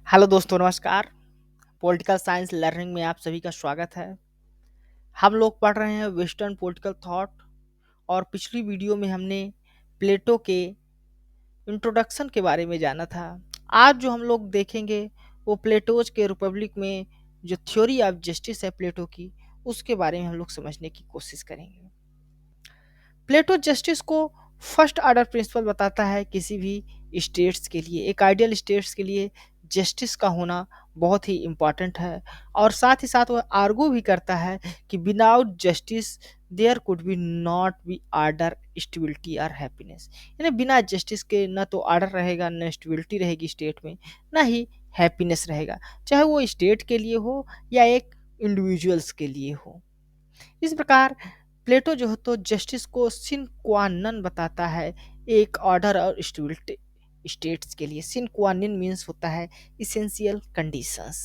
Hello दोस्तों, नमस्कार। Political science learning में आप सभी का स्वागत है। हम लोग पढ़ रहे हैं वेस्टर्न पॉलिटिकल थॉट और पिछली वीडियो में हमने प्लेटो के इंट्रोडक्शन के बारे में जाना था। आज जो हम लोग देखेंगे वो प्लेटोज के रिपब्लिक में जो थ्योरी ऑफ जस्टिस है प्लेटो की, उसके बारे में हम लोग समझने की कोशिश करेंगे। प्लेटो जस्टिस को फर्स्ट ऑर्डर प्रिंसिपल बताता है किसी भी स्टेट्स के लिए, एक आइडियल स्टेट्स के लिए जस्टिस का होना बहुत ही इम्पॉर्टेंट है। और साथ ही साथ वह आर्गू भी करता है कि without justice there could be not be order, stability और हैप्पीनेस। यानी बिना जस्टिस के न तो ऑर्डर रहेगा, न स्टेबिलिटी रहेगी स्टेट में, न ही हैप्पीनेस रहेगा, चाहे वो स्टेट के लिए हो या एक इंडिविजुअल्स के लिए हो। इस प्रकार प्लेटो जो है तो जस्टिस को सिन क्वा नन बताता है एक ऑर्डर और स्टेबिलिटी स्टेट्स के लिए। सिन क्वा नन मीन्स होता है इसेंशियल कंडीशंस।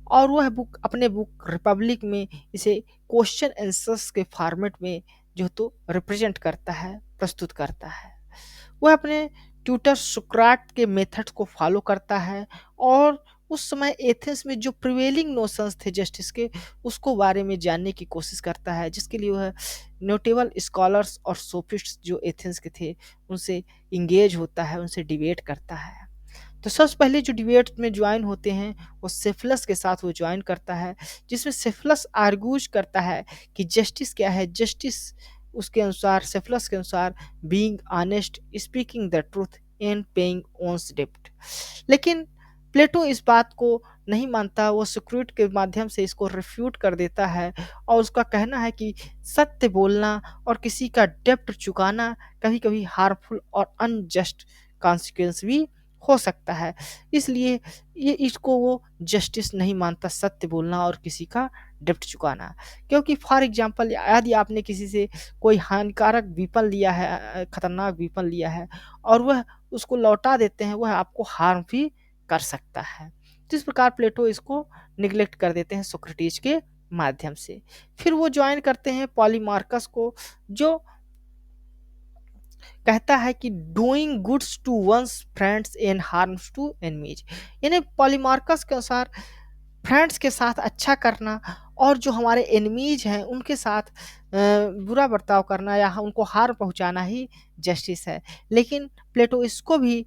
और वह बुक अपने बुक रिपब्लिक में इसे क्वेश्चन आंसर्स के फॉर्मेट में जो तो रिप्रेजेंट करता है, प्रस्तुत करता है। वह अपने ट्यूटर सुकराट के मेथड्स को फॉलो करता है और उस समय एथेंस में जो प्रिवेलिंग नोशंस थे जस्टिस के, उसको बारे में जानने की कोशिश करता है, जिसके लिए वह नोटेबल स्कॉलर्स और सोफिस्ट्स जो एथेंस के थे उनसे इंगेज होता है, उनसे डिबेट करता है। तो सबसे पहले जो डिबेट में ज्वाइन होते हैं वो सेफलस के साथ वो ज्वाइन करता है, जिसमें सेफलस आर्गूज करता है कि जस्टिस क्या है। जस्टिस उसके अनुसार, सेफलस के अनुसार, being honest, speaking the truth and paying one's डेब्ट। लेकिन प्लेटो इस बात को नहीं मानता, वो सुक्रेट के माध्यम से इसको रिफ्यूट कर देता है और उसका कहना है कि सत्य बोलना और किसी का डेब्ट चुकाना कभी कभी हार्मफुल और अनजस्ट कॉन्सिक्वेंस भी हो सकता है। इसलिए ये इसको वो जस्टिस नहीं मानता, सत्य बोलना और किसी का डेब्ट चुकाना। क्योंकि फॉर एग्जांपल यदि आपने किसी से कोई हानिकारक वेपन लिया है, खतरनाक वेपन लिया है और वह उसको लौटा देते हैं, वह आपको हार्म भी कर सकता है। तो इस प्रकार प्लेटो इसको निग्लेक्ट कर देते हैं सोक्रेटिस के माध्यम से। फिर वो ज्वाइन करते हैं पॉलीमार्कस को, जो कहता है कि doing goods to one's friends and harms to enemies. यानी पॉलीमार्कस के अनुसार फ्रेंड्स के साथ अच्छा करना और जो हमारे एनिमीज हैं उनके साथ बुरा बर्ताव करना या उनको हार पहुंचाना ही जस्टिस है। लेकिन प्लेटो इसको भी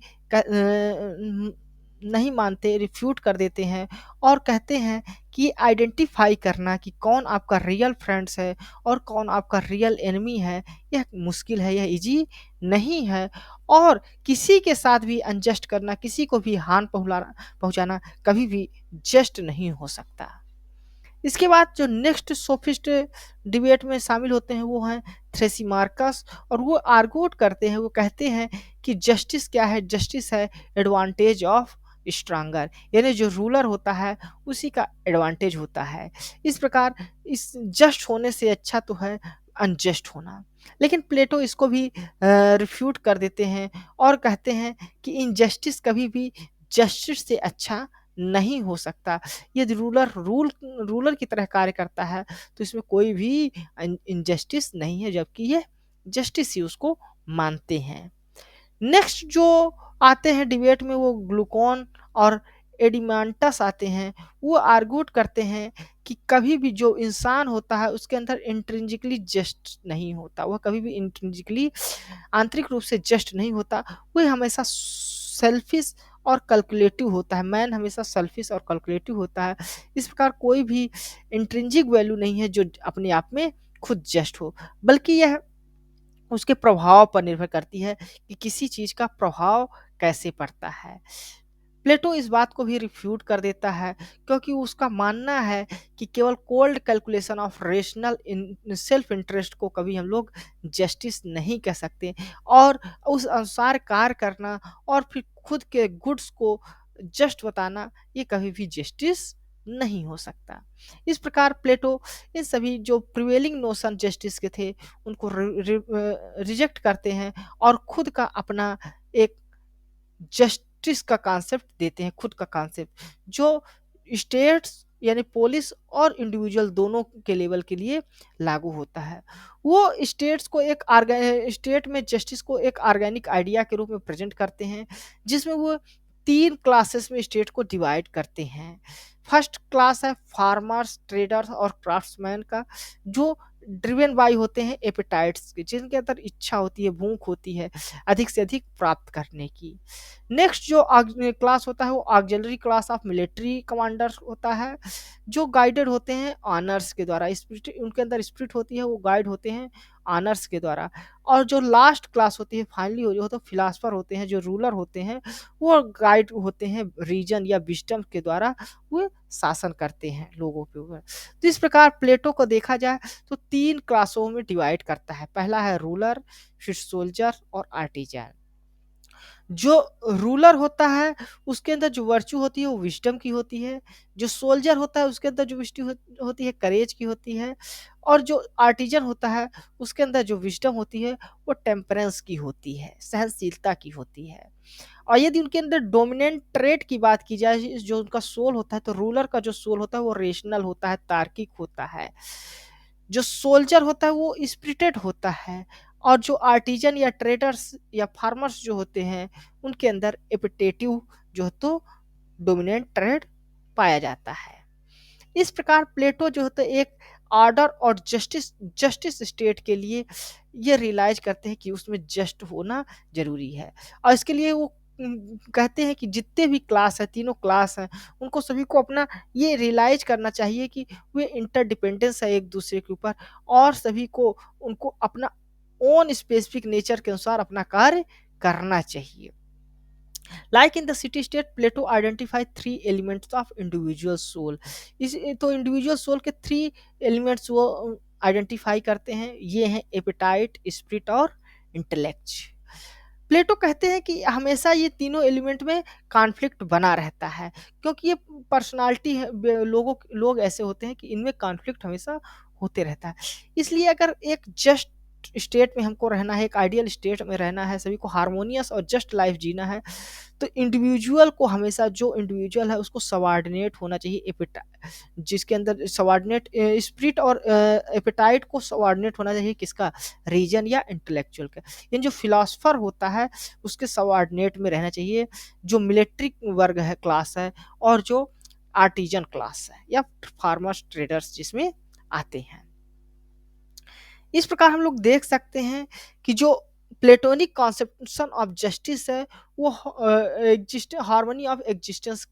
नहीं मानते, रिफ्यूट कर देते हैं और कहते हैं कि आइडेंटिफाई करना कि कौन आपका रियल फ्रेंड्स है और कौन आपका रियल एनिमी है, यह मुश्किल है, यह इजी नहीं है। और किसी के साथ भी अनजस्ट करना, किसी को भी हानि पहुंचाना कभी भी जस्ट नहीं हो सकता। इसके बाद जो नेक्स्ट सोफिस्ट डिबेट में शामिल होते हैं वो हैं थ्रेसिमार्कस, और वो आर्गूट करते हैं, वो कहते हैं कि जस्टिस क्या है। जस्टिस है एडवांटेज ऑफ स्ट्रांगर, यानी जो रूलर होता है उसी का एडवांटेज होता है। इस प्रकार इस जस्ट होने से अच्छा तो है अनजस्ट होना। लेकिन प्लेटो इसको भी रिफ्यूट कर देते हैं और कहते हैं कि इनजस्टिस कभी भी जस्टिस से अच्छा नहीं हो सकता। यदि रूलर की तरह कार्य करता है तो इसमें कोई भी इनजस्टिस नहीं है, जबकि ये जस्टिस ही उसको मानते हैं। नेक्स्ट जो आते हैं डिबेट में वो ग्लूकोन और एडिमांटस आते हैं। वो आर्गूट करते हैं कि कभी भी जो इंसान होता है उसके अंदर इंट्रिंसिकली जस्ट नहीं होता, वह कभी भी इंट्रिंसिकली आंतरिक रूप से जस्ट नहीं होता, वह हमेशा सेल्फिश और कैलकुलेटिव होता है। मैन हमेशा सेल्फिश और कैलकुलेटिव होता है। इस प्रकार कोई भी इंट्रिंसिक वैल्यू नहीं है जो अपने आप में खुद जस्ट हो, बल्कि यह उसके प्रभाव पर निर्भर करती है कि किसी चीज का प्रभाव कैसे पड़ता है। प्लेटो इस बात को भी रिफ्यूट कर देता है, क्योंकि उसका मानना है कि केवल cold calculation of rational self interest को कभी हम लोग जस्टिस नहीं कह सकते, और उस अनुसार कार्य करना और फिर खुद के गुड्स को जस्ट बताना, ये कभी भी जस्टिस नहीं हो सकता। इस प्रकार प्लेटो इन सभी जो प्रिवेलिंग नोशन जस्टिस के थे उनको रिजेक्ट करते हैं और खुद का अपना एक जस्टिस का कॉन्सेप्ट देते हैं, खुद का कॉन्सेप्ट जो स्टेट्स यानी पुलिस और इंडिविजुअल दोनों के लेवल के लिए लागू होता है। वो स्टेट्स को एक स्टेट में जस्टिस को एक ऑर्गेनिक आइडिया के रूप में प्रेजेंट करते हैं, जिसमें वो तीन क्लासेस में स्टेट को डिवाइड करते हैं। फर्स्ट क्लास है फार्मर्स, ट्रेडर्स और क्राफ्ट्समैन का, जो ड्रिवन बाई होते हैं एपेटाइट्स के, जिनके अंदर इच्छा होती है, भूख होती है अधिक से अधिक प्राप्त करने की। नेक्स्ट जो क्लास होता है वो auxiliary class of military commanders होता है, जो गाइडेड होते हैं ऑनर्स के द्वारा, स्पिरिट उनके अंदर स्पिरिट होती है, वो गाइड होते हैं ऑनर्स के द्वारा। और जो लास्ट क्लास होती है फाइनली जो होता है फिलासफर होते हैं, जो रूलर होते हैं, वो गाइड होते हैं रीजन या विजडम के द्वारा, वो शासन करते हैं लोगों के ऊपर। तो इस प्रकार प्लेटो को देखा जाए तो तीन क्लासों में डिवाइड करता है। पहला है रूलर, फिर सोल्जर और आर्टिजन। जो रूलर होता है उसके अंदर जो वर्च्यू होती है वो विजडम की होती है, जो सोल्जर होता है उसके अंदर जो विष्टि होती है करेज की होती है, और जो आर्टिजन होता है उसके अंदर जो विजडम होती है वो टेम्परेंस की होती है, सहनशीलता की होती है। और यदि उनके अंदर डोमिनेंट ट्रेट की बात की जाए, जो उनका सोल होता है, तो रूलर का जो सोल होता है वो रेशनल होता है, तार्किक होता है। जो सोल्जर होता है वो स्पिरिटेड होता है। और जो आर्टिजन या ट्रेडर्स या फार्मर्स जो होते हैं उनके अंदर एपिटेटिव जो है तो डोमिनेंट ट्रेड पाया जाता है। इस प्रकार प्लेटो जो होता है एक ऑर्डर और जस्टिस जस्टिस स्टेट के लिए ये रियलाइज करते हैं कि उसमें जस्ट होना जरूरी है। और इसके लिए वो कहते हैं कि जितने भी क्लास है, तीनों क्लास हैं, उनको सभी को अपना ये रियलाइज करना चाहिए कि वे इंटरडिपेंडेंस है एक दूसरे के ऊपर, और सभी को उनको अपना ओन स्पेसिफिक नेचर के अनुसार अपना कार्य करना चाहिए। Like in the city state, Plato identified three elements of individual soul. इस तो इंडिविजुअल सोल के थ्री एलिमेंट्स वो आइडेंटिफाई करते हैं, ये हैं एपेटाइट, स्पिरिट और इंटेलेक्ट। प्लेटो कहते हैं कि हमेशा ये तीनों एलिमेंट में कॉन्फ्लिक्ट बना रहता है, क्योंकि ये पर्सनालिटी है, लोग ऐसे होते हैं कि इनमें कॉन्फ्लिक्ट हमेशा होते रहता है। इसलिए अगर एक जस्ट स्टेट में हमको रहना है, एक आइडियल स्टेट में रहना है, सभी को हारमोनियस और जस्ट लाइफ जीना है, तो इंडिविजुअल को हमेशा, जो इंडिविजुअल है उसको सबऑर्डिनेट होना चाहिए एपेटा, जिसके अंदर सबऑर्डिनेट स्पिरिट और एपेटाइट को सबऑर्डिनेट होना चाहिए किसका, रीजन या इंटेलेक्चुअल का। यानी जो फिलोसफर होता है उसके सबऑर्डिनेट में रहना चाहिए जो मिलिट्री वर्ग है, क्लास है, और जो आर्टिजन क्लास है या फार्मर्स ट्रेडर्स जिसमें आते हैं। इस प्रकार हम लोग देख सकते हैं कि जो प्लेटोनिक कॉन्सेप्शन ऑफ जस्टिस है वो हार्मनी ऑफ एग्जिस्टेंस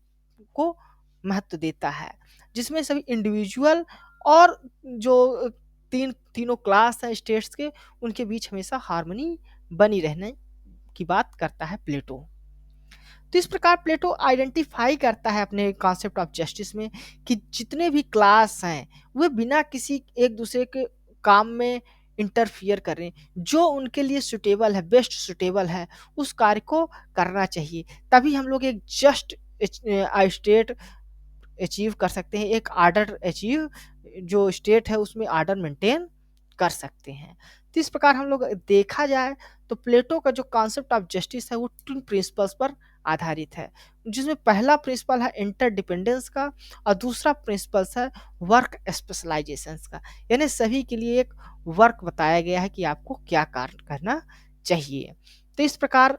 को महत्व देता है, जिसमें सभी इंडिविजुअल और जो तीनों क्लास हैं स्टेट्स के, उनके बीच हमेशा हार्मनी बनी रहने की बात करता है प्लेटो। तो इस प्रकार प्लेटो आइडेंटिफाई करता है अपने कॉन्सेप्ट ऑफ जस्टिस में कि जितने भी क्लास हैं वे बिना किसी एक दूसरे के काम में इंटरफियर करें, जो उनके लिए सुटेबल है, बेस्ट सुटेबल है, उस कार्य को करना चाहिए। तभी हम लोग एक जस्ट स्टेट अचीव कर सकते हैं, एक आर्डर अचीव, जो स्टेट है उसमें आर्डर मेंटेन कर सकते हैं। तो इस प्रकार हम लोग देखा जाए तो प्लेटो का जो कॉन्सेप्ट ऑफ जस्टिस है वो 2 प्रिंसिपल्स पर आधारित है, जिसमें पहला प्रिंसिपल है इंटरडिपेंडेंस का, और दूसरा प्रिंसिपल्स है वर्क स्पेशलाइजेशंस का। यानी सभी के लिए एक वर्क बताया गया है कि आपको क्या कार्य करना चाहिए। तो इस प्रकार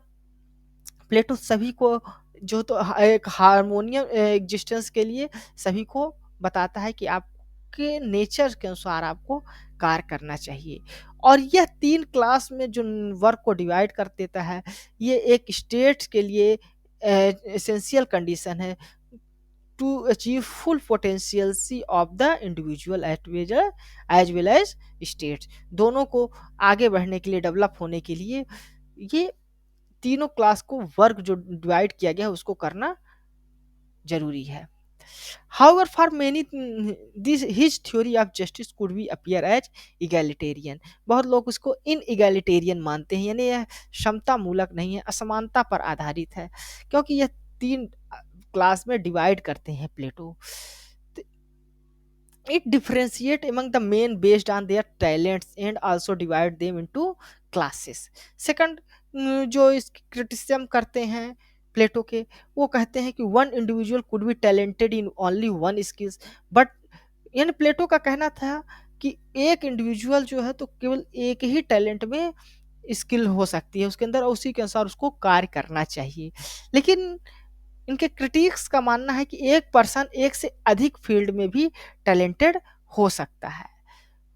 प्लेटो सभी को जो तो एक हार्मोनियम एग्जिस्टेंस के लिए सभी को बताता है कि आपके नेचर के अनुसार आपको कार्य करना चाहिए। और यह 3 क्लास में जो वर्क को डिवाइड कर देता है, ये एक स्टेट के लिए एसेंशियल कंडीशन है to achieve full potentiality of the individual as well as states. दोनों को आगे बढ़ने के लिए, डेवलप होने के लिए, ये तीनों क्लास को वर्क जो डिवाइड किया गया है उसको करना जरूरी है। However, for many, this his theory of justice could be appear as egalitarian. बहुत लोग उसको इनइगैलिटेरियन मानते हैं, यानी यह समता मूलक नहीं है, असमानता पर आधारित है, क्योंकि यह 3 क्लास में डिवाइड करते हैं प्लेटो। It differentiate among the men based on their talents and also divide them into classes. Second, जो इस क्रिटिसिज्म करते हैं प्लेटो के, वो कहते हैं कि one individual could be talented in only one skills, but यानी प्लेटो का कहना था कि एक इंडिविजुअल जो है तो केवल एक ही टैलेंट में स्किल हो सकती है उसके अंदर, और उसी के अनुसार उसको कार्य करना चाहिए। लेकिन इनके क्रिटिक्स का मानना है कि एक पर्सन एक से अधिक फील्ड में भी टैलेंटेड हो सकता है।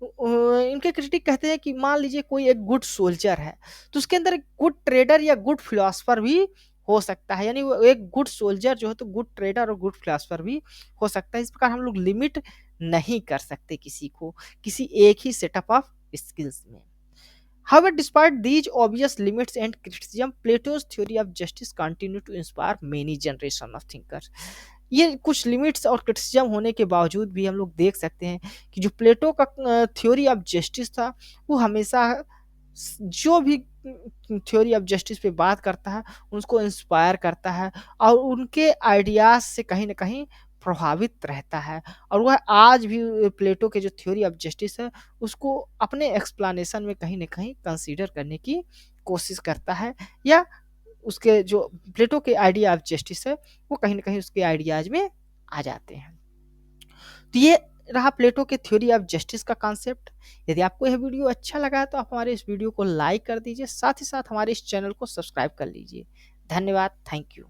इनके क्रिटिक कहते हैं कि मान लीजिए कोई एक गुड सोल्जर है, तो उसके अंदर एक गुड ट्रेडर या गुड फिलोसफर भी हो सकता है। यानी वो एक गुड सोल्जर जो है तो गुड ट्रेडर और गुड फिलोसफर भी हो सकता है। इस प्रकार हम लोग लिमिट नहीं कर सकते किसी को किसी एक ही सेटअप ऑफ स्किल्स में। However, despite these obvious limits and criticism, Plato's theory of justice continued to inspire many generation of thinkers. ये कुछ लिमिट्स और क्रिटिसिज्म होने के बावजूद भी हम लोग देख सकते हैं कि जो प्लेटो का थ्योरी ऑफ जस्टिस था, वो हमेशा जो भी थ्योरी ऑफ जस्टिस पे बात करता है उसको इंस्पायर करता है और उनके आइडियाज से कहीं ना कहीं प्रभावित रहता है। और वह आज भी प्लेटो के जो थ्योरी ऑफ जस्टिस है उसको अपने एक्सप्लेनेशन में कहीं ना कहीं कंसीडर करने की कोशिश करता है, या उसके जो प्लेटो के आइडिया ऑफ जस्टिस है वो कहीं ना कहीं उसके आइडियाज में आ जाते हैं। तो ये रहा प्लेटो के थ्योरी ऑफ जस्टिस का कॉन्सेप्ट। यदि आपको यह वीडियो अच्छा लगा है तो आप हमारे इस वीडियो को लाइक कर दीजिए, साथ ही साथ हमारे इस चैनल को सब्सक्राइब कर लीजिए। धन्यवाद, थैंक यू।